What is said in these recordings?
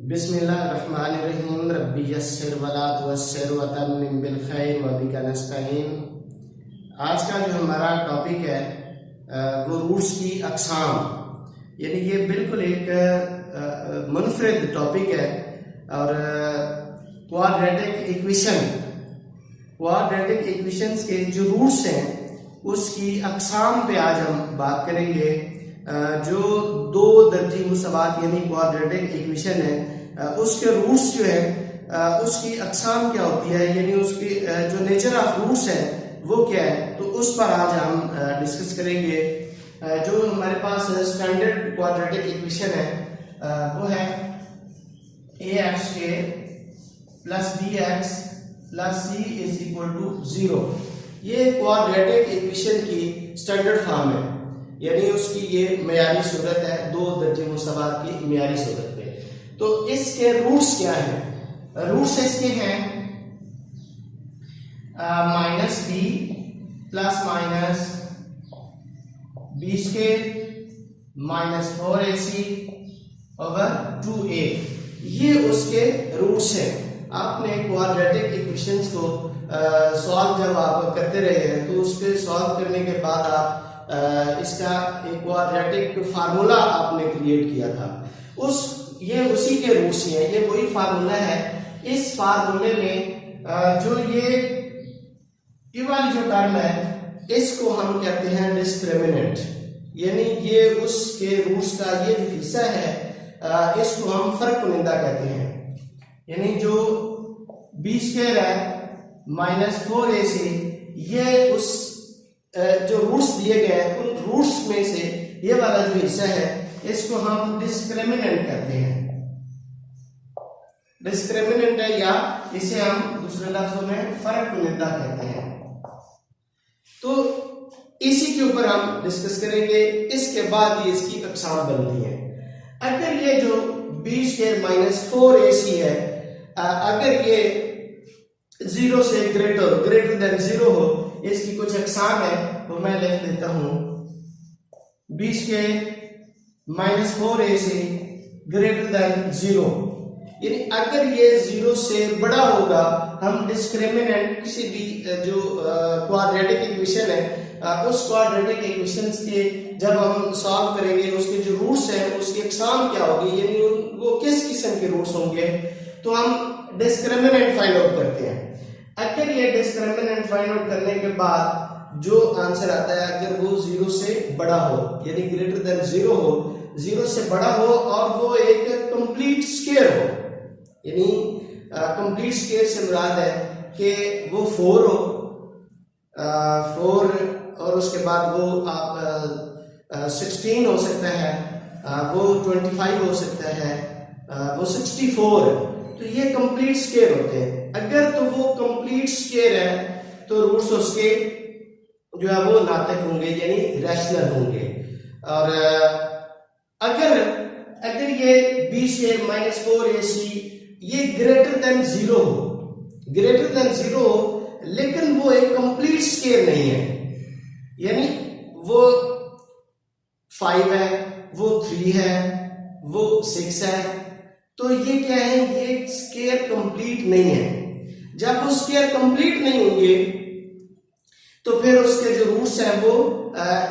बिस्मिल्लाहिर्रहमानिर्रहीम रब्बी यस्सिर वला तुअस्सिर वतम्मिम बिल खैर व बिका नस्तईन। आज का जो हमारा टॉपिक है वो रूट्स की अक़साम, यानी ये बिल्कुल एक मुनफरिद टॉपिक है। और क्वाड्रेटिक इक्वेशंस के जो रूट्स हैं उसकी अक़साम पे आज हम बात करेंगे। जो दो दर्जी मुसवात यानी क्वाड्रेटिक इक्वेशन है उसके रूट्स जो है उसकी अक़साम क्या होती है, यानी उसकी जो नेचर ऑफ रूट्स है वो क्या है, तो उस पर आज हम डिस्कस करेंगे। जो हमारे पास स्टैंडर्ड क्वाड्रेटिक इक्वेशन है वो है ax plus bx plus c is equal to 0। ये क्वाड्रेटिक इक्वेशन की स्टैंडर्ड फॉर्म है, यानी उसकी ये मेयारी सूरत है, दो दर्जे मुसवात की मेयारी सूरत पे। तो इसके रूट्स क्या हैं? रूट्स इसके हैं minus B plus minus B square minus 4ac over 2a, ये उसके रूट्स हैं। आपने क्वाड्रेटिक इक्वेशंस को सॉल्व जब आप करते रहे हैं तो उसके सॉल्व करने के बाद आप इसका एक क्वाड्रेटिक फार्मूला आपने क्रिएट किया था, ये उसी के रूट्स हैं, ये वही फार्मूला है। इस फार्मूले में जो ये वाली जो टर्म है इसको हम कहते हैं डिस्क्रिमिनेंट, यानी ये उसके रूट्स का ये जो हिस्सा है इसको हम फर्क कुनिंदा कहते हैं। यानी जो बी स्क्वायर है माइनस 4ac, ये उस जो रूट्स दिए गए हैं उन रूट्स में से ये वाला जो हिस्सा है इसको हम डिस्क्रिमिनेंट कहते हैं। डिस्क्रिमिनेंट है, या इसे हम दूसरे लफ्जों में फर्क कुनिंदा कहते हैं। तो इसी के ऊपर हम डिस्कस करेंगे। इसके बाद ये इसकी अक़साम बनती है। अगर ये जो बी स्क्वायर माइनस 4ac है, अगर ये 0 से ग्रेटर देन 0 हो, इसकी कुछ अक़साम है, तो मैं लिख देता हूं B square minus 4ac greater than 0। यानी अगर ये 0 से बड़ा होगा, हम डिस्क्रिमिनेंट किसी भी जो क्वाड्रेटिक इक्वेशन है उस क्वाड्रेटिक इक्वेशंस के जब हम सॉल्व करेंगे उसके जो रूट्स हैं उसकी अक़साम क्या होगी, यानी वो किस किस्म के रूट्स होंगे, तो हम डिस्क्रिमिनेंट फाइंड आउट करते हैं। अगर ये डिस्क्रिमिनेंट फाइंड आउट करने के बाद जो आंसर आता है, अगर वो 0 से बड़ा हो यानी ग्रेटर देन 0 हो, 0 से बड़ा हो और वो एक कंप्लीट स्क्वायर हो, यानी कंप्लीट स्क्वायर से मुराद है कि वो 4 हो, 4 और उसके बाद वो आप 16 हो सकता है, वो 25 हो सकता है, वो 64, तो ये कंप्लीट स्क्वायर होते हैं। अगर तो वो कंप्लीट स्क्वायर है तो रूट्स उसके जो है वो नातिक होंगे, यानी रैशनल होंगे। और अगर ये बी स्क्वायर माइनस 4ac ये ग्रेटर देन 0 हो, लेकिन वो एक कंप्लीट स्क्वायर नहीं है, यानी वो 5 है, वो 3 है, वो 6 है, तो ये क्या है, ये स्क्वायर कंप्लीट नहीं है। जब वो स्क्वायर कंप्लीट नहीं होंगे तो फिर उसके जो रूट्स हैं वो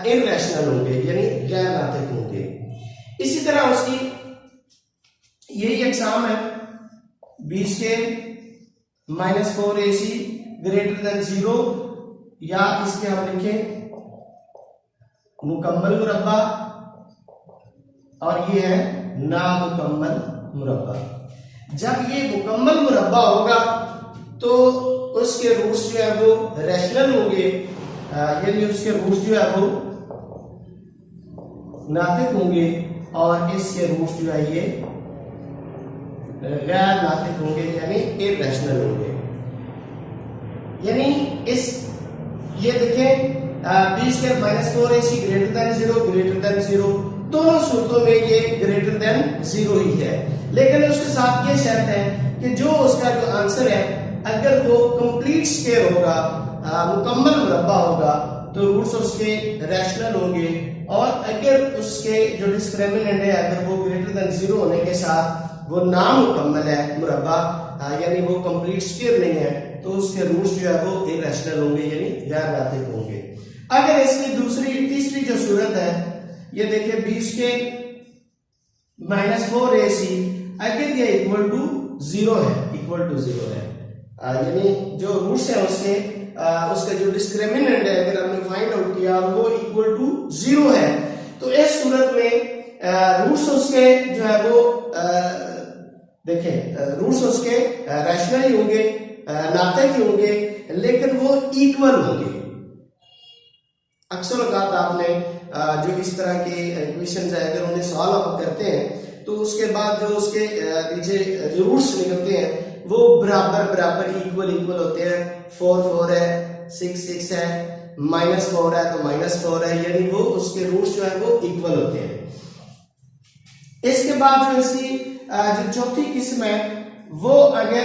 इररेशनल होंगे, यानी गैर नातिक होंगे। इसी तरह उसकी यही अक़साम है B square minus 4ac greater than 0, या इसके हम लिखें मुकम्मल मुरब्बा और ये है नामुकम्मल मुरब्बा। जब ये मुकम्मल मुरब्बा होगा तो उसके रूट्स जो है वो रैशनल होंगे, यानी उसके रूट्स जो है वो नातिक होंगे, और इसके रूट्स जो है ये गैर नातिक होंगे, यानी इररेशनल होंगे। यानी ये देखें B square minus 4ac greater than 0, दोनों सूरतों में ये ग्रेटर देन 0 ही है, लेकिन उसके साथ ये शर्त है कि जो उसका जो आंसर है अगर वो कंप्लीट स्क्वायर होगा, मुकम्मल मुरब्बा होगा, तो रूट्स उसके रैशनल होंगे, और अगर उसके जो डिस्क्रिमिनेंट है अगर वो ग्रेटर देन 0 होने के साथ वो नामुकम्मल है, मुरब्बा यानी वो कंप्लीट स्क्वायर नहीं है, तो उसके रूट्स जो है वो इरेशनल होंगे यानी गैर नातिक होंगे। अगर इसकी तीसरी जो सूरत है, ये देखिए b स्क्वायर माइनस 4ac, अगर ये इक्वल टू जीरो है, यानी जो रूट्स है उसका जो डिस्क्रिमिनेंट है अगर हमने फाइंड आउट किया वो इक्वल टू जीरो है, तो इस सूरत में रूट्स उसके जो है वो देखें रूट्स उसके रैशनल ही होंगे, नातिक ही होंगे, लेकिन वो इक्वल होंगे। अक्सर औकात आपने जो इस तरह के इक्वेशंस है अगर उन्हें सॉल्व आप करते हैं तो उसके बाद जो उसके नीचे जो रूट्स निकलते हैं वो बराबर इक्वल होते हैं। 4 है, 6 है, -4 है तो -4 है, यानी वो उसके रूट्स जो है वो इक्वल होते हैं। इसके बाद जो इसकी जो चौथी किस्म है वो अगर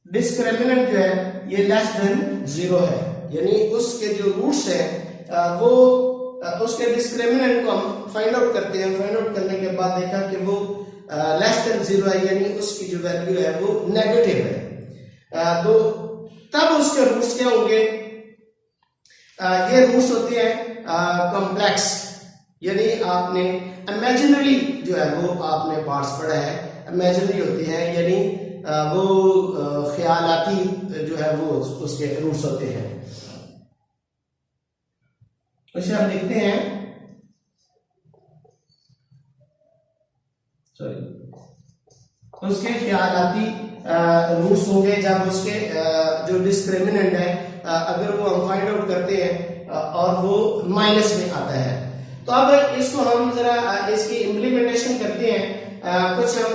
डिस्क्रिमिनेंट जो है ये लेस देन जीरो है, यानी उसके जो रूट्स है वो उसके डिस्क्रिमिनेंट को हम फाइंड आउट करते हैं। फाइंड आउट करने के बाद देखा कि वो लेस देन जीरो है, यानी उसकी जो वैल्यू है वो नेगेटिव है, तो तब उसके रूट्स क्या होंगे? ये रूट्स होते हैं कॉम्प्लेक्स, यानी आपने इमेजिनरी जो है वो आपने पार्ट्स पढ़ा है, इमेजिनरी होते हैं, यानी वो ख्यालाती जो है वो उसके रूट्स होते हैं। उसे हम लिखते हैं, उसके ख्यालाती रूट्स होंगे जब उसके जो डिस्क्रिमिनेंट है अगर वो हम फाइंड आउट करते हैं और वो माइनस में आता है। तो अब इसको हम जरा इसकी इम्प्लीमेंटेशन करते हैं। कुछ हम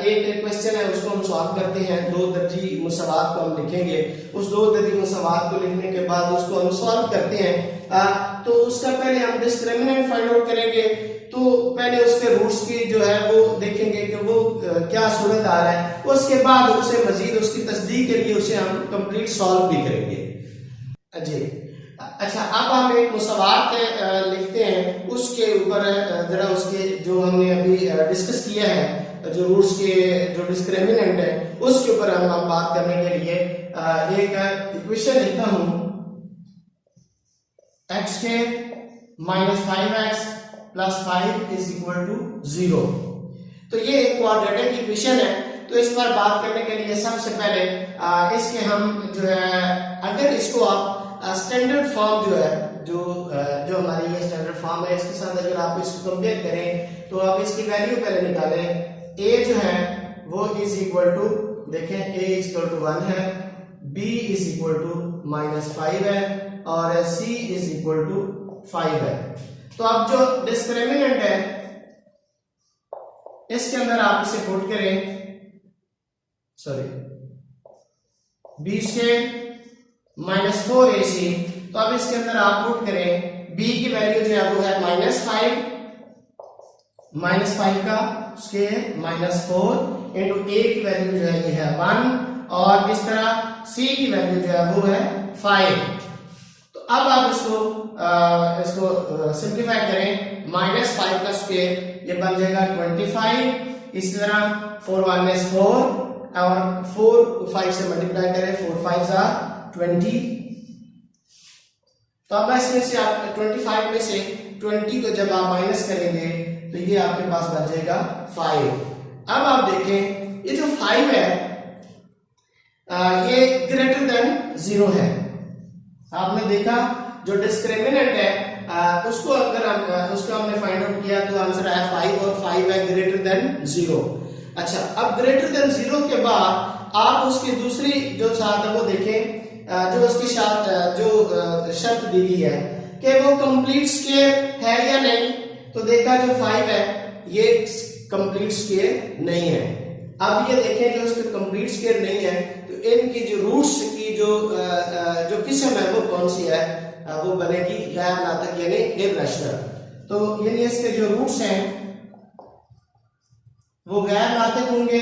एक क्वेश्चन है उसको हम सॉल्व करते हैं, 2 दर्जी मुसावात को हम लिखेंगे, उस 2 दर्जी मुसावात को लिखने के बाद उसको हम सॉल्व करते हैं। तो उसका पहले हम डिस्क्रिमिनेंट फाइंड आउट करेंगे, तो पहले उसके रूट्स की जो है वो देखेंगे कि वो क्या सूरत आ रहा है, उसके बाद उसे मजीद उसकी तस्दीक के लिए उसे हम कंप्लीट सॉल्व भी करेंगे जी। अच्छा, अब हम एक मुसावात लिखते हैं, उसके ऊपर जरा उसके जो हमने अभी डिस्कस किया है जो रूट्स के जो डिस्क्रिमिनेंट है उसके ऊपर हम बात करने के लिए एक इक्वेशन लिखता हूं, x के -5x + 5 = 0। तो ये एक क्वाड्रेटिक इक्वेशन है, तो इस पर बात करने के लिए सबसे पहले इसके हम जो है अगर इसको आप स्टैंडर्ड फॉर्म जो है जो हमारी ये स्टैंडर्ड फॉर्म है इसके साथ अगर आप इसको कंपेयर करें तो आप इसकी वैल्यू पहले निकालें। a जो है वो इज इक्वल टू देखें a इक्वल टू 1 है, b इज इक्वल टू -5 है और c इज इक्वल टू 5 है। तो अब जो डिस्क्रिमिनेंट है इसके अंदर आप इसे पुट करें, b स्क्वायर -4ac, तो अब इसके अंदर आप पुट करें b की वैल्यू जो है वो है -5 का स्क्वायर -4 इंटू a की वैल्यू जो है ये है 1 और इस तरह c की वैल्यू जो है वो है 5। तो अब आप इसको सिंप्लीफाई करें, -5 का स्क्वायर ये बन जाएगा 25, इस तरह 4 1 is 4 और 4 को 5 से मल्टीप्लाई करें, 4 5 are 20। तो अब इसमें से आप 25 में से 20 को जब आप माइनस करेंगे तो ये आपके पास बच जाएगा 5। अब आप देखें ये जो 5 है ये ग्रेटर देन 0 है। आपने देखा जो डिस्क्रिमिनेंट है उसको अगर उसको हमने फाइंड आउट किया तो आंसर आया 5 और 5 है ग्रेटर देन 0। अच्छा, अब ग्रेटर देन 0 के बाद आप उसकी दूसरी जो साथ है वो देखें, जो उसकी साथ जो शर्त दी गई है कि वो कंप्लीट स्क्वायर है या नहीं, तो देखा जो 5 है ये कंप्लीट स्क्वायर नहीं है। अब ये देखें जो उसके कंप्लीट स्क्वायर नहीं है तो इनकी जो रूट्स की जो किस्म है वो कौन सी है, वो बनेगी गैर नातिक यानी इर्रेशनल। तो यानी इसके जो रूट्स हैं वो गैर नातिक होंगे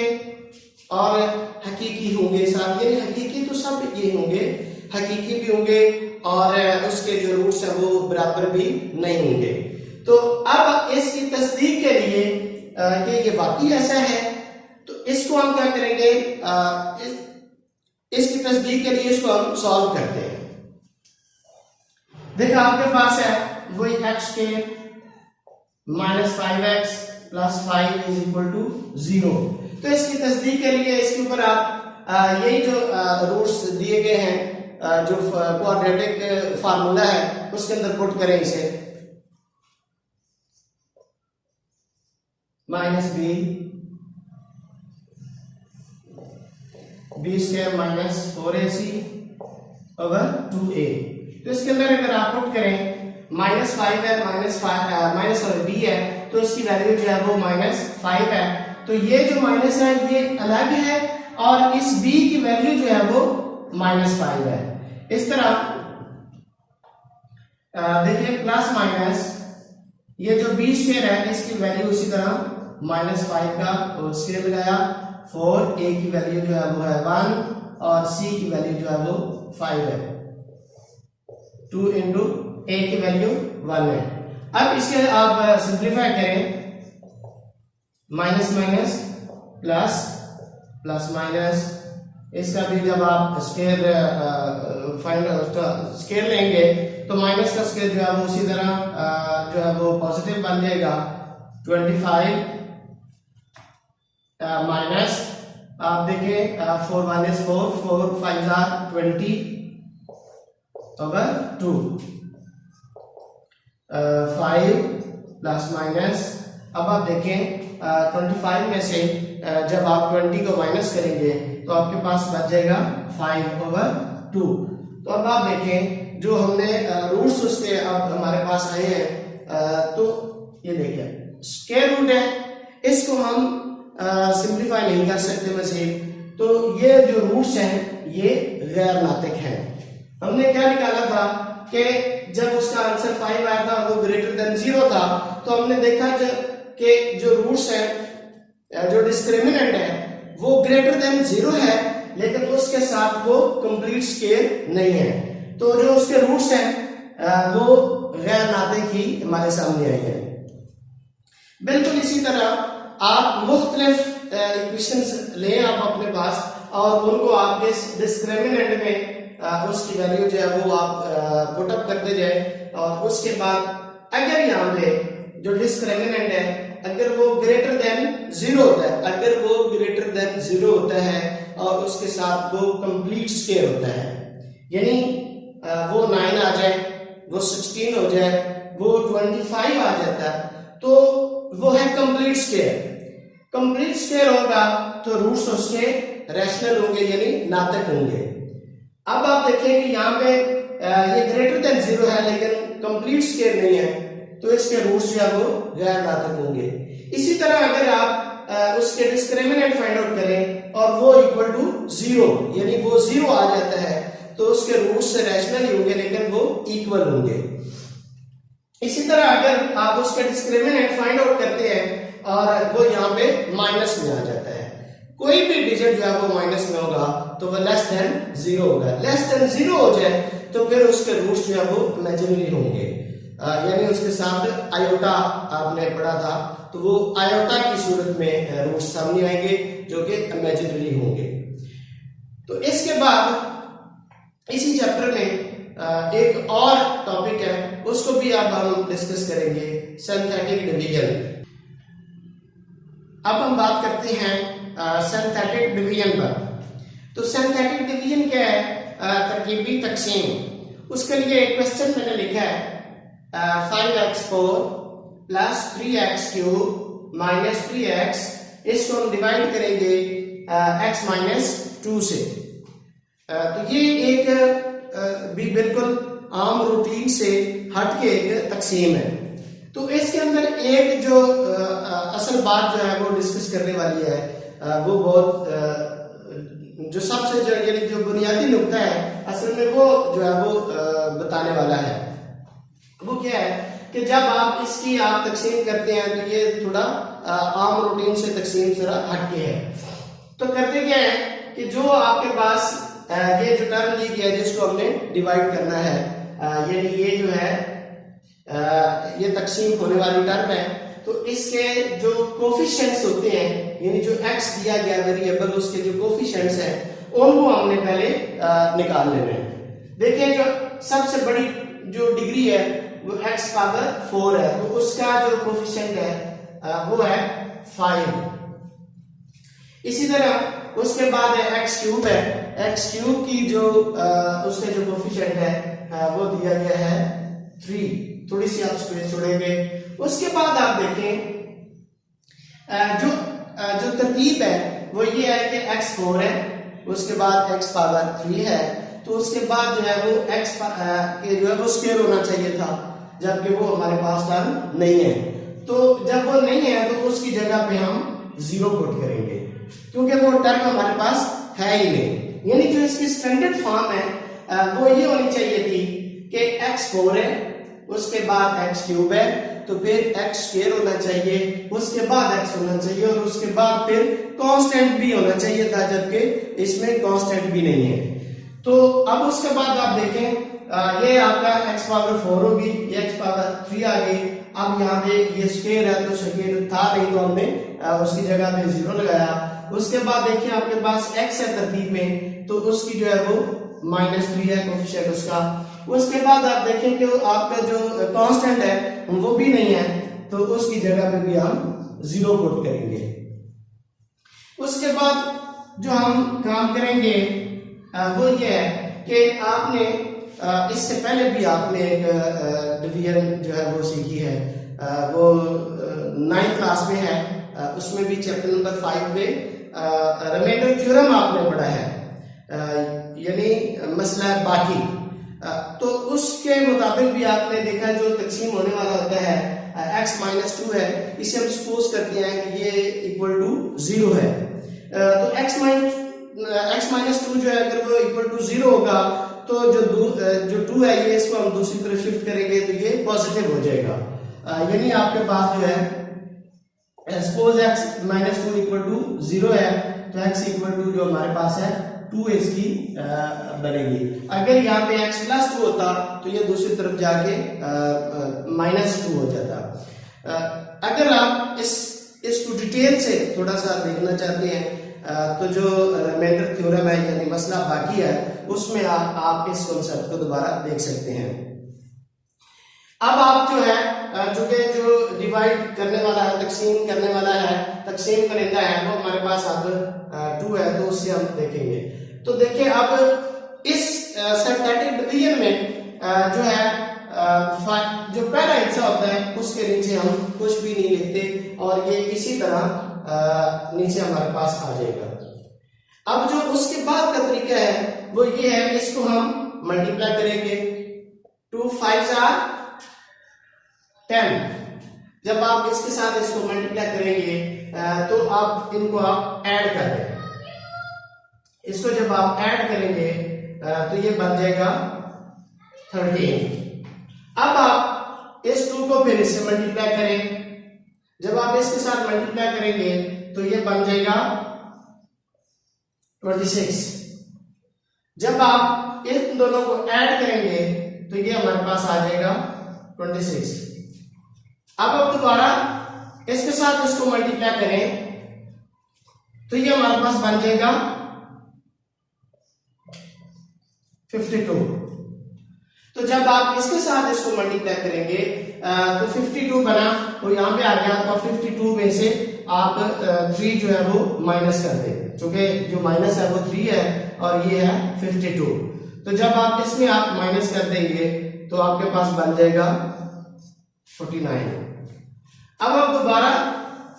और हकीकी होंगे साथ, यानी हकीकी तो सब ये होंगे, हकीकी भी होंगे और उसके जो रूट्स हैं वो बराबर भी नहीं होंगे। तो अब इसकी तस्दीक के लिए कि ये वाकई ऐसा है तो इसको हम क्या करेंगे, इसकी तस्दीक के लिए इसको हम सॉल्व करते हैं। देखो आपके पास है वही एक्स के minus 5x plus 5 is equal to 0। तो इसकी तस्दीक के लिए इसके ऊपर आप यही जो रूट्स दिए गए हैं, जो क्वाड्रेटिक फार्मूला है उसके अंदर पुट करें इसे, minus B square minus 4ac over 2a। तो इसके अंदर अगर आप पुट करें माइनस 5 है, माइनस बी है, तो इसकी वैल्यू जो है वो माइनस 5 है। तो ये जो माइनस है ये अलग है और इस b की वैल्यू जो है वो माइनस 5 है। इस तरह देखिए प्लस माइनस ये जो b स्क्वायर है इसकी वैल्यू उसी तरह माइनस 5 का स्क्वायर लगाया, 4 a की वैल्यू जो है वो है 1 और c की वैल्यू जो है वो 5 है, 2 इंटू a की वैल्यू 1 है। अब इसके आप सिंप्लीफाई करें, minus minus plus plus minus, इसका भी जब आप स्क्वायर स्क्वायर लेंगे तो माइनस का स्क्वायर जो है वो उसी तरह जो है वो पॉजिटिव बन जाएगा। 25 माइनस आप देखें 4 माइनस 4, 4 5 20 ओवर 2, 5 प्लस माइनस। अब आप देखें 25 में से जब आप 20 को माइनस करेंगे तो आपके पास बच जाएगा 5 ओवर 2। तो अब आप देखें जो हमने रूट्स उसके अब हमारे पास आए हैं, तो ये देखिए स्क्वायर रूट है, इसको हम सिंप्लीफाई नहीं कर सकते मजीद। तो ये जो रूट्स हैं ये गैर नातिक हैं। हमने क्या निकाला था कि जब उसका आंसर 5 आया था वो ग्रेटर देन 0 था, तो हमने देखा कि जो रूट्स हैं, जो डिस्क्रिमिनेंट है वो ग्रेटर देन 0 है, लेकिन उसके साथ वो कंप्लीट स्क्वायर नहीं है। तो जो उसके रूट्स हैं वो गैर नातिक ही हमारे सामने आए हैं। बिल्कुल इसी तरह आप मुख्तलिफ इक्वेशंस लें आप अपने पास और उनको आप इस डिस्क्रिमिनेंट में उसकी वैल्यू जो है वो आप पुट अप करते जाए, और उसके बाद अगर यहाँ पे जो डिस्क्रिमिनेंट है अगर वो ग्रेटर देन 0 होता है, अगर वो ग्रेटर देन 0 होता है और उसके साथ वो कंप्लीट स्क्वायर होता है, यानी वो 9 आ जाए, वो 16 हो जाए, वो 25 आ जाता है, तो वो है कंप्लीट स्क्वायर। कंप्लीट स्क्वायर होगा तो रूट्स उसके रैशनल होंगे यानी नातक होंगे। अब आप देखें कि यहाँ पे ये ग्रेटर देन 0 है लेकिन कंप्लीट स्क्वायर नहीं है, तो इसके रूट्स जो है वो गैर नातक होंगे। इसी तरह अगर आप उसके डिस्क्रिमिनेंट फाइंड आउट करें और वो इक्वल टू 0 यानी वो 0 आ जाता है, तो उसके रूट्स रैशनल ही होंगे लेकिन वो इक्वल होंगे। इसी तरह अगर आप उसके डिस्क्रिमिनेंट फाइंड आउट करते हैं और वो यहाँ पे माइनस में आ जाता है, कोई भी डिजिट जो है वो माइनस में होगा तो वो लेस देन 0 होगा। लेस देन 0 हो जाए तो फिर उसके रूट्स जो है वो इमेजिनरी होंगे, यानी उसके साथ आयोटा आपने पढ़ा था, तो वो आयोटा की सूरत में रूट्स सामने आएंगे जो कि इमेजिनरी होंगे। तो इसके बाद इसी चैप्टर में एक और टॉपिक है, उसको भी अब हम डिस्कस करेंगे, सिंथेटिक डिवीजन। अब हम बात करते हैं सिंथेटिक डिवीजन पर। तो सिंथेटिक डिवीजन क्या है? तरकीबी तकसीम। उसके लिए एक क्वेश्चन मैंने लिखा है 5x4 plus 3x³ minus 3x, इसको हम डिवाइड करेंगे x माइनस 2 से। तो ये एक भी बिल्कुल आम रूटीन से हट के एक तकसीम है। तो इसके अंदर एक जो असल बात जो है वो डिस्कस करने वाली है, वो बहुत जो सबसे जो यानी जो बुनियादी नुक्ता है असल में वो जो है वो बताने वाला है। वो क्या है कि जब आप इसकी आप तकसीम करते हैं तो ये थोड़ा आम रूटीन से तकसीम जरा हटके है। तो करते क्या है कि जो आपके पास ये जो टर्म दी गई है जिसको हमने डिवाइड करना है, यानी ये जो है ये तकसीम होने वाली टर्म है, तो इसके जो कोफिशिएंट्स होते हैं, यानी जो x दिया गया वेरिएबल उसके जो कोफिशिएंट्स हैं उनको हमने पहले निकाल लेने हैं। देखिए जो सबसे बड़ी जो डिग्री है वो x पावर 4 है, तो उसका जो कोफिशिएंट है वो है 5। इसी तरह उसके बाद है x क्यूब है, x क्यूब की जो उसका जो कोफिशिएंट है वो दिया गया है 3, थोड़ी सी आप स्पेस छोड़ेंगे। उसके बाद आप देखें जो तरतीब है वो ये है कि x 4 है, उसके बाद x पावर 3 है, तो उसके बाद जो है वो x के जो है वो स्क्वायर होना चाहिए था, जबकि वो हमारे पास टर्म नहीं है। तो जब वो नहीं है तो उसकी जगह पे हम 0 पुट करेंगे, क्योंकि वो टर्म हमारे पास है ही नहीं। यानी जो इसकी स्टैंडर्ड फॉर्म है वो ये होनी चाहिए थी कि x 4 है, उसके बाद x क्यूब है, तो फिर x स्क्वायर होना चाहिए, उसके बाद x होना चाहिए, और उसके बाद फिर कांस्टेंट भी होना चाहिए था, जबकि इसमें कांस्टेंट भी नहीं है। तो अब उसके बाद आप देखें ये आपका x पावर 4 होगी, ये x पावर 3 आ गई। अब यहाँ पे ये स्क्वायर है तो स्क्वायर था नहीं, तो हमने उसकी जगह पे 0 लगाया। उसके बाद देखिए आपके पास x है तरतीब में, तो उसकी जो है वो -3 है कोफिशिएंट उसका। उसके बाद आप देखें कि आपका जो कांस्टेंट है वो भी नहीं है, तो उसकी जगह पे भी हम 0 पुट करेंगे। उसके बाद जो हम काम करेंगे वो ये है कि आपने इससे पहले भी आपने एक डिवीजन जो है वो सीखी है, वो 9th क्लास में है, उसमें भी चैप्टर नंबर 5 में रिमाइंडर थ्योरम आपने पढ़ा है, यानी मसला बाकी। तो उसके मुताबिक भी आपने देखा जो तकसीम होने वाला होता है x - 2 है, इसे हम सपोज करते हैं कि ये इक्वल टू 0 है। तो x - 2 जो है अगर वो इक्वल टू 0 होगा तो जो 2 है ये इसको हम दूसरी तरफ शिफ्ट करेंगे तो ये पॉजिटिव हो जाएगा। यानी आपके पास जो है सपोज x - 2 इक्वल टू 0 है, तो x इक्वल टू जो हमारे पास है 2 इसकी बनेगी। अगर यहाँ पे x + 2 होता तो ये दूसरी तरफ जाके -2 हो जाता। अगर आप इसको डिटेल से थोड़ा सा देखना चाहते हैं तो जो रिमाइंडर थ्योरम है यानी मसला बाकी है, उसमें आप इस कॉन्सेप्ट को दोबारा देख सकते हैं। अब आप जो है जो डिवाइड करने वाला है, तकसीम करने वाला है, तकसीम करेंदा है, वो हमारे पास अब 2 है, तो उससे हम देखेंगे। तो देखिए अब इस सिंथेटिक डिवीजन में जो है जो पहला हिस्सा होता है उसके नीचे हम कुछ भी नहीं लिखते, और ये इसी तरह नीचे हमारे पास आ जाएगा। अब जो उसके बाद का तरीका है वो ये है, इसको हम मल्टीप्लाई करेंगे। 2 5 10। जब आप इसके साथ इसको मल्टीप्लाई करेंगे तो आप इनको आप ऐड कर दें। इसको जब आप ऐड करेंगे तो ये बन जाएगा 13। अब आप इस 2 को फिर इससे मल्टीप्लाई करें। जब आप इसके साथ मल्टीप्लाई करेंगे तो ये बन जाएगा 26। जब आप इन दोनों को ऐड करेंगे तो ये हमारे पास आ जाएगा 26। अब आप दोबारा इसके साथ इसको मल्टीप्लाई करें तो ये हमारे पास बन जाएगा 52। तो जब आप इसके साथ इसको मल्टीप्लाई करेंगे तो 52 बना, और यहाँ पे आ गया, और 52 में से आप 3 जो है वो माइनस कर दें, क्योंकि जो माइनस है वो 3 है और ये है 52। तो जब आप इसमें आप माइनस कर देंगे तो आपके पास बन जाएगा 49। अब आप दोबारा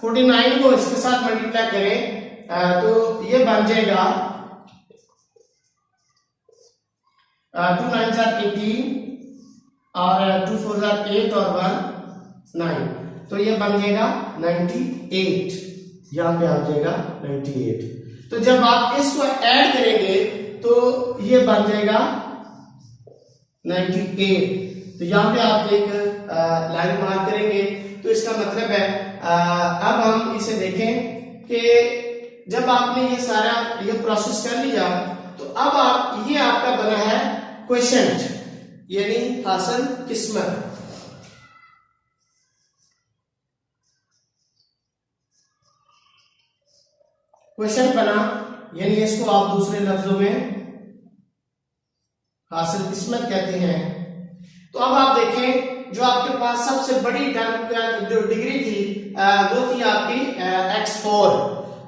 49 को इसके साथ मल्टीप्लाई करें तो ये बन जाएगा 2 9 18 और 2 4 8 और 1 9, तो ये बन जाएगा 98। यहां पे आ जाएगा 98। तो जब आप इसको ऐड करेंगे तो ये बन जाएगा 98। तो यहां पे आप एक लाइन मार्क करेंगे, तो इसका मतलब है अब हम इसे देखें कि जब आपने ये सारा ये प्रोसेस कर लिया तो अब आप ये आपका बना है क्वोशिएंट, यानी हासिल किस्मत। क्वेश्चन बना, यानी इसको आप दूसरे लफ्जों में हासिल किस्मत कहते हैं। तो अब आप देखें, जो आपके पास सबसे बड़ी जो डिग्री थी वो थी आपकी x4।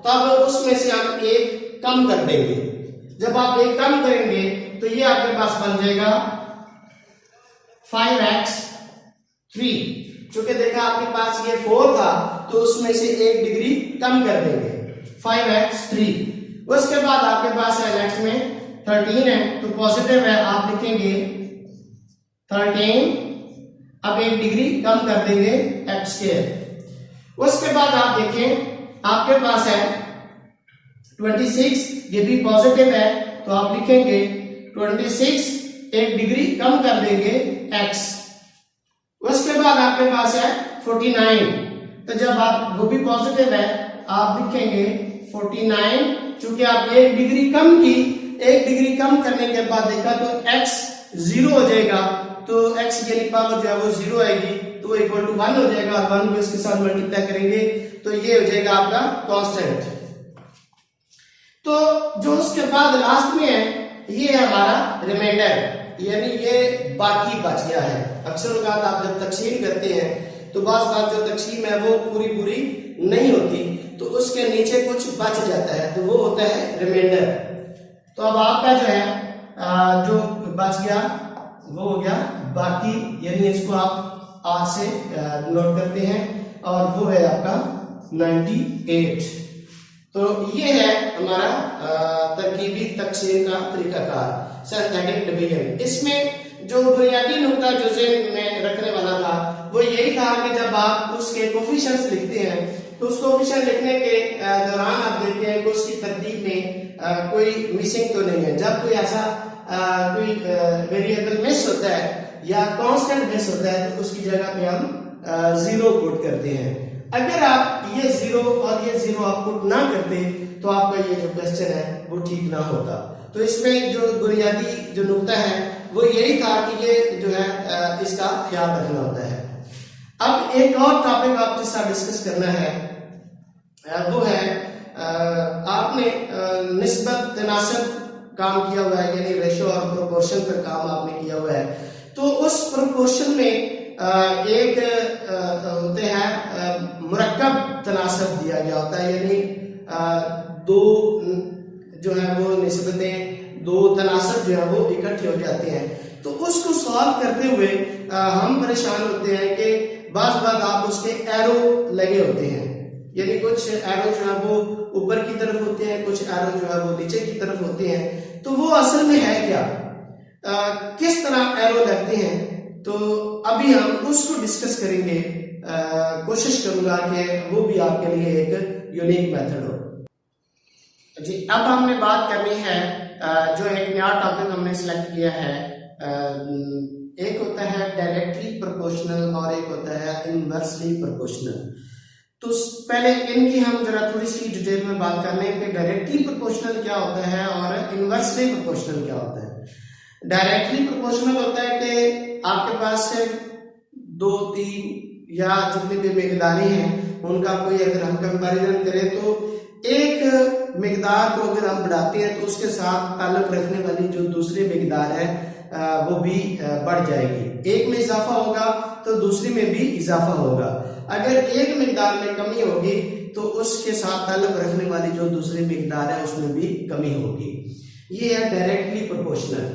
तो अब उसमें से हम एक कम कर देंगे। जब आप एक कम करेंगे तो ये आपके पास बन जाएगा 5x3। चूंकि देखा आपके पास ये 4 था तो उसमें से एक डिग्री कम कर देंगे, 5x3। उसके बाद आपके पास है नेक्स्ट में 13 है, तो पॉजिटिव है, आप लिखेंगे 13। अब एक डिग्री कम कर देंगे x²। उसके बाद आप देखें आपके पास है 26, ये भी पॉजिटिव है, तो आप लिखेंगे 26, एक डिग्री कम कर देंगे x। उसके बाद आपके पास है 49, तो जब आप वो भी पॉजिटिव है आप लिखेंगे 49। चूंकि आप एक डिग्री कम की, एक डिग्री कम करने के बाद देखा तो x 0 हो जाएगा, तो x यानी पावर जो है वो 0 आएगी, तो वो इक्वल टू 1 हो जाएगा। 1 को इसके साथ मल्टीप्लाई करेंगे तो ये हो जाएगा आपका कांस्टेंट। तो जो उसके बाद लास्ट में है ये है हमारा रिमाइंडर, यानी ये बाकी बच गया है। अक्सर औकात आप जब तकसीम करते हैं तो बाज़ बात जो तकसीम है वो पूरी पूरी नहीं होती, तो उसके नीचे कुछ बच जाता है, तो वो होता है रिमाइंडर। तो अब आपका जो है जो बच गया वो हो गया बाकी, यानी इसको आप आज से नोट करते हैं, और वो है आपका 98। तो ये है हमारा तरकीबी तकसीम का तरीकाकार, सिंथेटिक डिवीजन। इसमें जो बुनियादी नुकता जो ज़हन में रखने वाला था वो यही था कि जब आप उसके कोफिशिएंट्स लिखते हैं तो उस कोफिशिएंट लिखने के दौरान आप देखते हैं कि उसकी तरतीब में कोई मिसिंग तो नहीं है। जब कोई ऐसा कोई वेरिएबल मिस होता है या कांस्टेंट मिस होता है तो उसकी जगह पे हम 0 पुट करते हैं। अगर आप ये 0 और ये 0 आप पुट ना करते तो आपका ये जो क्वेश्चन है वो ठीक ना होता। तो इसमें जो बुनियादी जो नुकता है वो यही था कि ये जो है इसका ख्याल रखना होता है। अब एक और टॉपिक आपके साथ डिस्कस करना है, वो है आपने निस्बत तनासब काम किया हुआ है, यानी रेशो और प्रोपोर्शन पर काम आपने किया हुआ है। तो उस प्रोपोर्शन में एक होते हैं मुरक्कब तनासब दिया गया होता है, यानी दो जो है वो निस्बतें, दो तनासब जो है वो इकट्ठे हो जाते हैं। तो उसको सॉल्व करते हुए हम परेशान होते हैं कि बाज़ बात आप उसके एरो लगे होते हैं, यानी कुछ एरो जो है वो ऊपर की तरफ होते हैं, कुछ एरो जो है वो नीचे की तरफ होते हैं। तो वो असल में है क्या, किस तरह एरो लगते हैं, तो अभी हम उसको डिस्कस करेंगे। कोशिश करूंगा कि वो भी आपके लिए एक यूनिक मेथड हो। जी, अब हमने बात करनी है जो एक नया टॉपिक हमने सिलेक्ट किया है। एक होता है डायरेक्टली प्रोपोर्शनल और एक होता है इनवर्सली प्रोपोर्शनल। तो पहले इनकी हम जरा थोड़ी सी डिटेल में बात कर लें कि डायरेक्टली प्रोपोर्शनल क्या होता है और इनवर्सली प्रोपोर्शनल क्या होता है। डायरेक्टली प्रोपोर्शनल होता है कि आपके पास से 2, 3 या जितनी भी मिकदारें हैं उनका कोई अगर हम कंपैरिजन करें तो एक मिकदार को अगर हम बढ़ाते हैं तो उसके साथ ताल्लुक रखने वाली जो दूसरी मिकदार है वो भी बढ़ जाएगी। एक में इजाफा होगा तो दूसरी में भी इजाफा होगा। अगर एक मिकदार में कमी होगी तो उसके साथ ताल्लुक रखने वाली जो दूसरी मिकदार है उसमें भी कमी होगी। ये है डायरेक्टली प्रोपोर्शनल।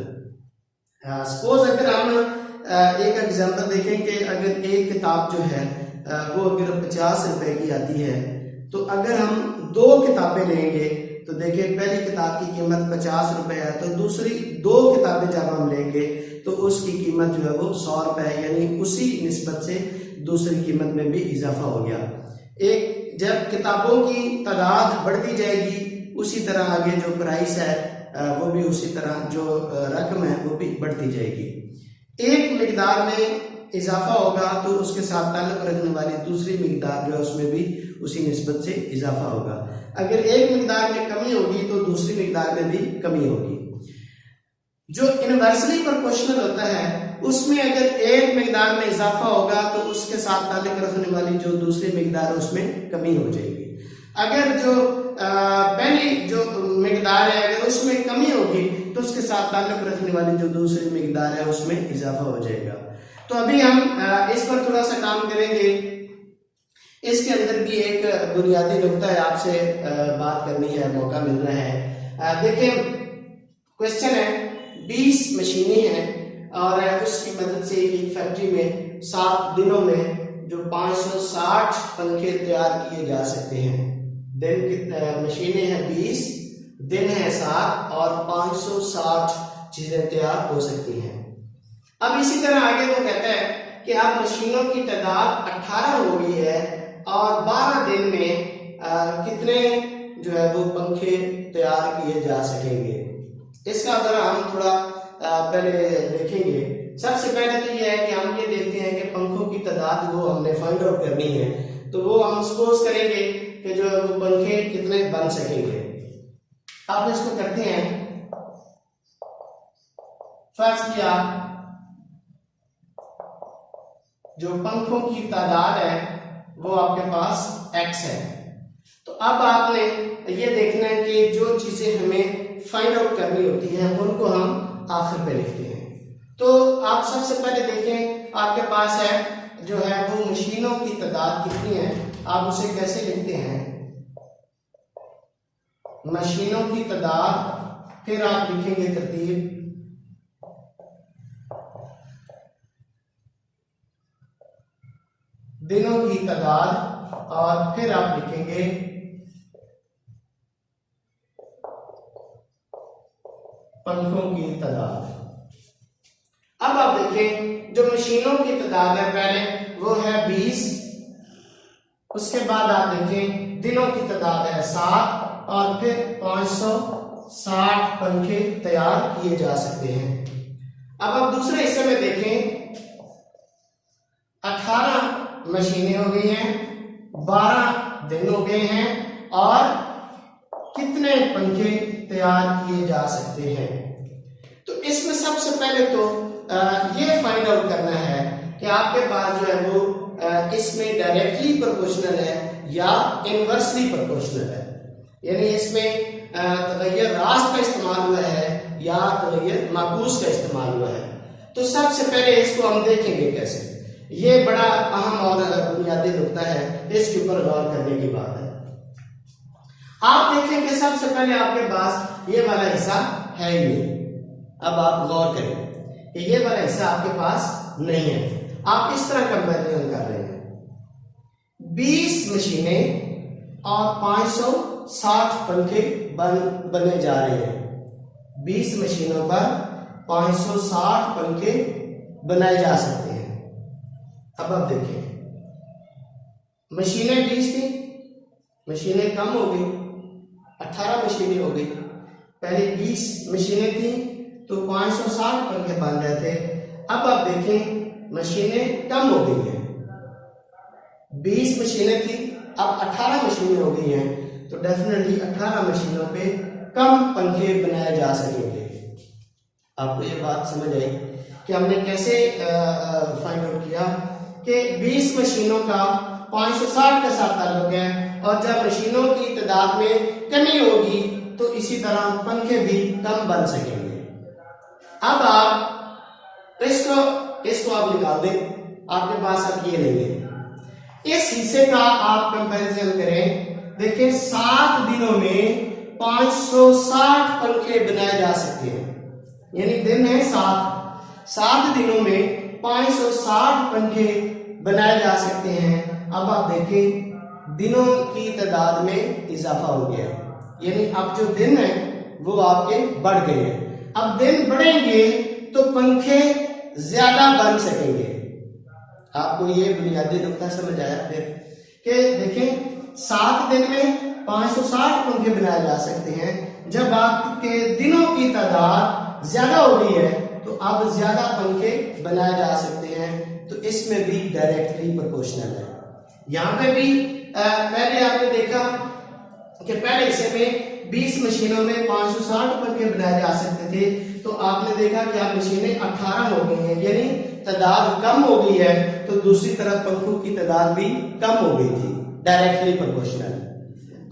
सपोज अगर हम एक एग्जांपल देखें कि अगर एक किताब जो है वो अगर 50 रुपए की आती है, तो अगर हम 2 किताबें लेंगे तो देखिए पहली किताब की कीमत 50 रुपए है, तो दूसरी 2 किताबें जब हम लेंगे तो उसकी कीमत जो है वो 100 रुपए है, यानी उसी निस्बत से दूसरी कीमत में भी इजाफा हो गया। एक जब किताबों की तादाद बढ़ती जाएगी उसी तरह आगे जो प्राइस है वो भी उसी तरह जो रकम है वो भी बढ़ती जाएगी। एक मिकदार में इजाफा होगा तो उसके साथ ताल्लुक रखने वाली दूसरी मिकदार जो है उसमें भी उसी निस्बत से इजाफा होगा। अगर एक मिकदार में कमी होगी तो दूसरी मिकदार में भी कमी होगी। जो इनवर्सली प्रोपोर्शनल होता है उसमें अगर एक मिकदार में इजाफा होगा तो उसके साथ ताल्लुक रखने वाली जो दूसरी मिकदार है उसमें कमी हो जाएगी। अगर जो पहली जो मिकदार है अगर उसमें कमी होगी तो उसके साथ ताल्लुक रखने वाली जो दूसरी मिकदार है उसमें इजाफा हो जाएगा। तो अभी हम इस पर थोड़ा सा काम करेंगे। इसके अंदर भी एक बुनियादी नुक्ता है, आपसे बात करनी है, मौका मिल रहा है। देखिए क्वेश्चन है 20 मशीनें हैं और उसकी मदद से एक फैक्ट्री में 7 दिनों में जो 560 पंखे तैयार किए जा सकते हैं। दिन की मशीनें हैं 20, दिन है 7 और 560 चीजें तैयार हो सकती हैं। अब इसी तरह आगे वो कहता है कि अब मशीनों की तादाद 18 हो गई है और 12 दिन में कितने जो है वो पंखे तैयार किए जा सकेंगे। इसका जरा हम थोड़ा पहले देखेंगे। सबसे पहले तो यह है कि हम ये देखते हैं कि पंखों की तादाद वो हमने फाइंड आउट करनी है, तो वो हम सपोज करेंगे कि जो है वो पंखे कितने बन सकेंगे। आप इसको करते हैं, फर्ज किया जो पंखों की तादाद है वो आपके पास x है। तो अब आपने ये देखना है कि जो चीजें हमें फाइंड आउट करनी होती हैं उनको हम आखिर पे लिखते हैं। तो आप सबसे पहले देखें आपके पास है जो है वो मशीनों की तादाद कितनी है। आप उसे कैसे लिखते हैं, मशीनों की तादाद, फिर आप लिखेंगे तरतीब दिनों की तादाद और फिर आप लिखेंगे पंखों की तादाद। अब आप देखें जो मशीनों की तादाद है पहले वो है 20, उसके बाद आप देखें दिनों की तादाद है 7 और फिर 560 पंखे तैयार किए जा सकते हैं। अब आप दूसरे हिस्से में देखें 18 मशीनें हो गई हैं, 12 दिन हो गए हैं और कितने पंखे तैयार किए जा सकते हैं। तो इसमें सबसे पहले तो ये फाइंड आउट करना है कि आपके पास जो है वो इसमें डायरेक्टली प्रोपोर्शनल है या इनवर्सली प्रोपोर्शनल है, यानी इसमें तगय्युर रास्त का इस्तेमाल हुआ है या तगय्युर माकूस का इस्तेमाल हुआ है। तो सबसे पहले इसको हम देखेंगे कैसे। ये बड़ा अहम और बुनियादी नुकता है, इसके ऊपर गौर करने की बात है। आप देखें कि सबसे पहले आपके पास ये वाला हिस्सा है ही नहीं। अब आप गौर करें कि ये वाला हिस्सा आपके पास नहीं है। आप इस तरह कंपैरिजन कर रहे हैं 20 मशीनें और 560 पंखे बने जा रहे हैं। 20 मशीनों पर 560 पंखे बनाए जा सकते हैं। अब आप देखिए मशीनें 20 थी, मशीनें कम हो गई, 18 मशीनें हो गई। पहले 20 मशीनें थी तो 560 पंखे बन रहे थे। अब आप देखें मशीनें कम हो गई हैं, 20 मशीनें थी अब 18 मशीनें हो गई हैं, तो डेफिनेटली 18 मशीनों पे कम पंखे बनाए जा सकेंगे। आपको ये बात समझ आई कि हमने कैसे फाइंड आउट किया कि 20 मशीनों का 560 के साथ ताल्लुक है और जब मशीनों की तादाद में कमी होगी तो इसी तरह पंखे भी कम बन सकेंगे। अब आप इसको आप निकाल दें, आपके पास अब ये नहीं है। इस हिस्से का आप कंपैरिजन करें, देखें 7 दिनों में 560 पंखे बनाए जा सकते हैं, यानी दिन है 7 दिनों में 560 पंखे बनाए जा सकते हैं। अब आप देखें दिनों की तादाद में इजाफा हो गया, यानी अब जो दिन है वो आपके बढ़ गए हैं। अब दिन बढ़ेंगे तो पंखे ज्यादा बन सकेंगे। आपको ये बुनियादी नुकता समझ आया फिर कि देखें 7 दिन में 560 पंखे बनाए जा सकते हैं। जब आपके दिनों की तादाद ज्यादा हो गई है तो अब ज्यादा पंखे बनाए जा सकते हैं। तो इसमें भी डायरेक्टली प्रोपोर्शनल है। यहां पे भी पहले आपने देखा कि पहले हिस्से में 20 मशीनों में 560 पंखे बनाए जा सकते थे, तो आपने देखा कि अब मशीनें 18 हो गई हैं, यानी तादाद कम हो गई है, तो दूसरी तरफ पंखों की तादाद भी कम हो गई थी, डायरेक्टली प्रोपोर्शनल।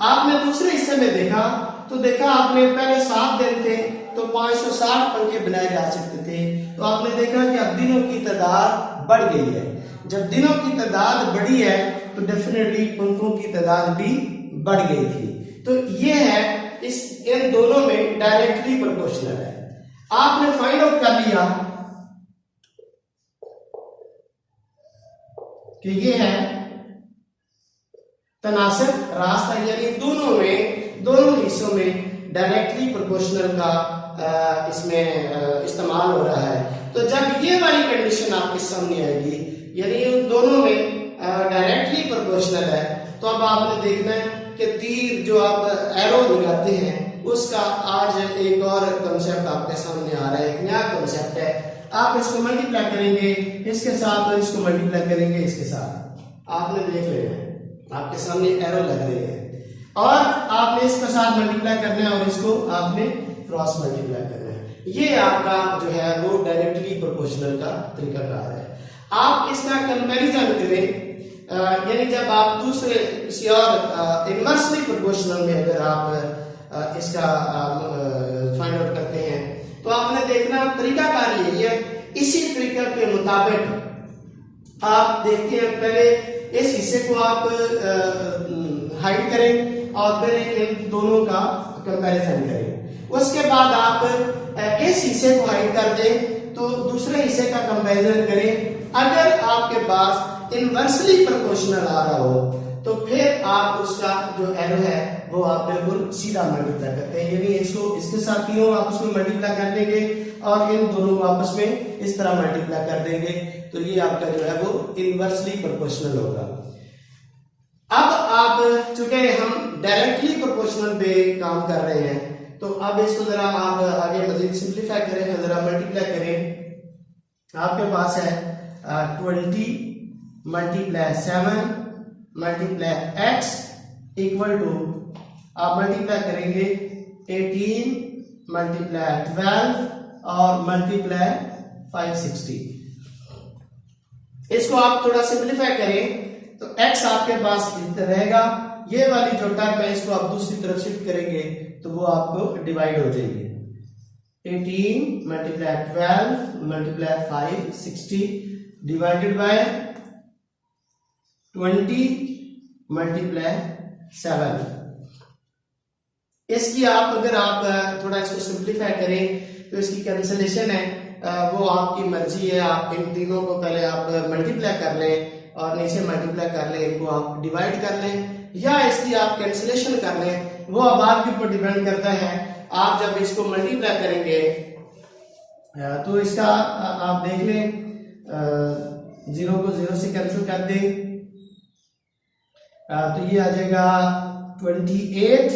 आपने दूसरे हिस्से में देखा तो देखा आपने पहले 7 दिन थे तो 560 पंखे बनाए जा सकते थे, तो आपने देखा कि अब दिनों की तादाद बढ़ गई है। जब दिनों की तादाद बढ़ी है तो डेफिनेटली पंखों की तादाद भी बढ़ गई थी। तो ये है इन दोनों में डायरेक्टली प्रोपोर्शनल है। आपने फाइंड आउट कर लिया कि ये है तनासब रास्ता, यानी दोनों हिस्सों में डायरेक्टली प्रोपोर्शनल का इसमें इस्तेमाल हो रहा है। तो जब ये वाली कंडीशन आपके सामने आएगी, यानी उन दोनों में डायरेक्टली प्रोपोर्शनल है, तो अब आपने देखना है कि तीर जो आप एरो लगाते हैं उसका आज एक और कॉन्सेप्ट आपके सामने आ रहा है, एक नया कॉन्सेप्ट है। आप इसको मल्टीप्लाई करेंगे इसके साथ और इसको मल्टीप्लाई करेंगे इसके साथ, आपने देख लेना है आपके सामने एरो लग रही है, और आपने इसके साथ मल्टीप्लाई करना है और इसको आपने क्रॉस मल्टीप्लाई करना है। ये आपका जो है वो डायरेक्टली प्रोपोर्शनल का तरीकाकार है। आप इसका कंपैरिजन करें, यानी जब आप दूसरे किसी और इनवर्सली प्रोपोर्शनल में अगर आप इसका फाइंड आउट करते हैं तो आपने देखना तरीकाकार यही है। इसी तरीका के मुताबिक आप देखते हैं, पहले इस हिस्से को आप हाइड करें और फिर इन दोनों का कंपैरिजन करें। उसके बाद आप इस हिस्से को हाइड कर दें तो दूसरे हिस्से का कंपैरिजन करें। अगर आपके पास इनवर्सली प्रोपोर्शनल आ रहा हो तो फिर आप उसका जो एरो है वो आप बिल्कुल सीधा मल्टीप्लाई करते हैं, यानी इसको इसके साथ तीनों आपस में मल्टीप्लाई कर देंगे और इन दोनों आपस में इस तरह मल्टीप्लाई कर देंगे, तो ये आपका जो है वो इनवर्सली प्रोपोर्शनल होगा। अब आप चूंकि हम डायरेक्टली प्रोपोर्शनल पे काम कर रहे हैं तो अब इसको जरा आप आगे मजीद सिंप्लीफाई करें, जरा मल्टीप्लाई करें। आपके पास है 20 multiply 7 multiply x equal to, आप मल्टीप्लाई करेंगे 18 मल्टीप्लाई 12 और मल्टीप्लाई 560। इसको आप थोड़ा सिंप्लीफाई करें तो x आपके पास इतना रहेगा, ये वाली जो टर्म है इसको आप दूसरी तरफ शिफ्ट करेंगे तो वो आपको डिवाइड हो जाएगी। 18 multiply 12 multiply 560 divided by 20 multiply 7। इसकी आप अगर आप थोड़ा इसको सिंप्लीफाई करें तो इसकी कैंसिलेशन है, वो आपकी मर्जी है। आप इन तीनों को पहले आप मल्टीप्लाई कर लें और नीचे मल्टीप्लाई कर लें, इनको आप डिवाइड कर लें या इसकी आप कैंसिलेशन कर लें, वो अब आपके ऊपर डिपेंड करता है। आप जब इसको मल्टीप्लाई करेंगे तो इसका आप देख लें, 0 को 0 से कैंसिल कर दें तो ये आ जाएगा 28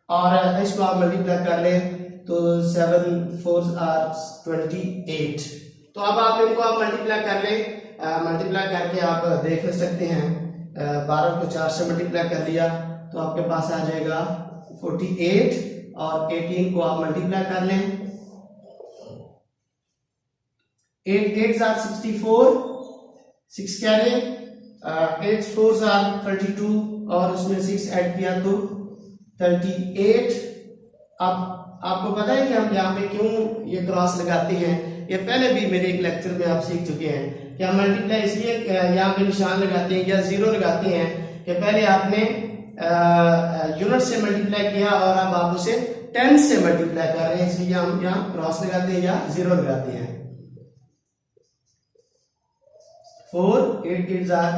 और इसको आप मल्टीप्लाई कर लें तो 7 4 are 28। तो अब आप इनको आप मल्टीप्लाई कर लें, मल्टीप्लाई करके आप देख सकते हैं। 12 को 4 से मल्टीप्लाई कर लिया तो आपके पास आ जाएगा 48 और 18 को आप मल्टीप्लाई कर लें, 8 8s are 64, 6 carry, 8 4s are 32 और उसमें 6 ऐड किया तो 38। अब आपको पता है कि हम यहाँ पे क्यों ये क्रॉस लगाते हैं, ये पहले भी मेरे एक लेक्चर में आप सीख चुके हैं कि हम मल्टीप्लाई इसलिए यहाँ पे निशान लगाते हैं या 0 लगाते हैं कि पहले आपने यूनिट से मल्टीप्लाई किया और अब आप उसे 10 से मल्टीप्लाई कर रहे हैं, इसलिए हम यहाँ क्रॉस लगाते हैं या 0 लगाते हैं। 4 8 8s are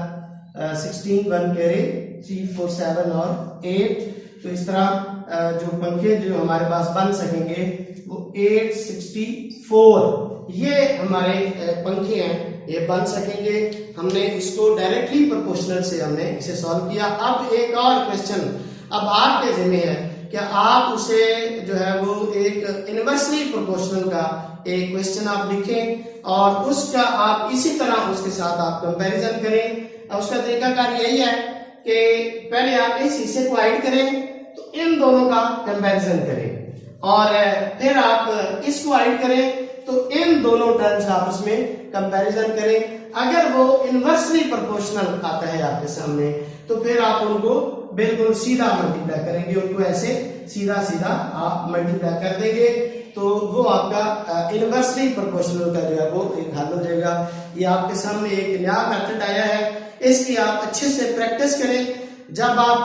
16, 1 कैरी, 3 4 7 और 8। तो इस तरह जो पंखे जो हमारे पास बन सकेंगे वो 864 ये हमारे पंखे हैं, ये बन सकेंगे। हमने इसको डायरेक्टली प्रोपोर्शनल से हमने इसे सॉल्व किया। अब एक और क्वेश्चन अब आपके जिम्मे है कि आप उसे जो है वो एक इनवर्सली प्रोपोर्शनल का एक क्वेश्चन आप लिखें और उसका आप इसी तरह उसके साथ आप कंपैरिजन करें। अब उसका तरीकाकार यही है कि पहले आप इस हिस्से को हाइड करें तो इन दोनों का कंपैरिजन करें और फिर आप इसको हाइड करें तो इन दोनों टर्म्स आपस में कंपैरिजन करें। अगर वो इनवर्सली प्रोपोर्शनल आता है आपके सामने तो फिर आप उनको बिल्कुल सीधा मल्टीप्लाई करेंगे, उनको ऐसे सीधा सीधा आप मल्टीप्लाई कर देंगे तो वो आपका इनवर्सली प्रोपोर्शनल का जो है वो एक हल हो जाएगा। ये आपके सामने एक नया मेथड आया है, इसकी आप अच्छे से प्रैक्टिस करें। जब आप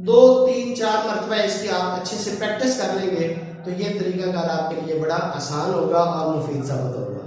2 3 4 मरतबा इसकी आप अच्छे से प्रैक्टिस कर लेंगे तो ये तरीका कार आपके लिए बड़ा आसान होगा और मुफीद साबित होगा।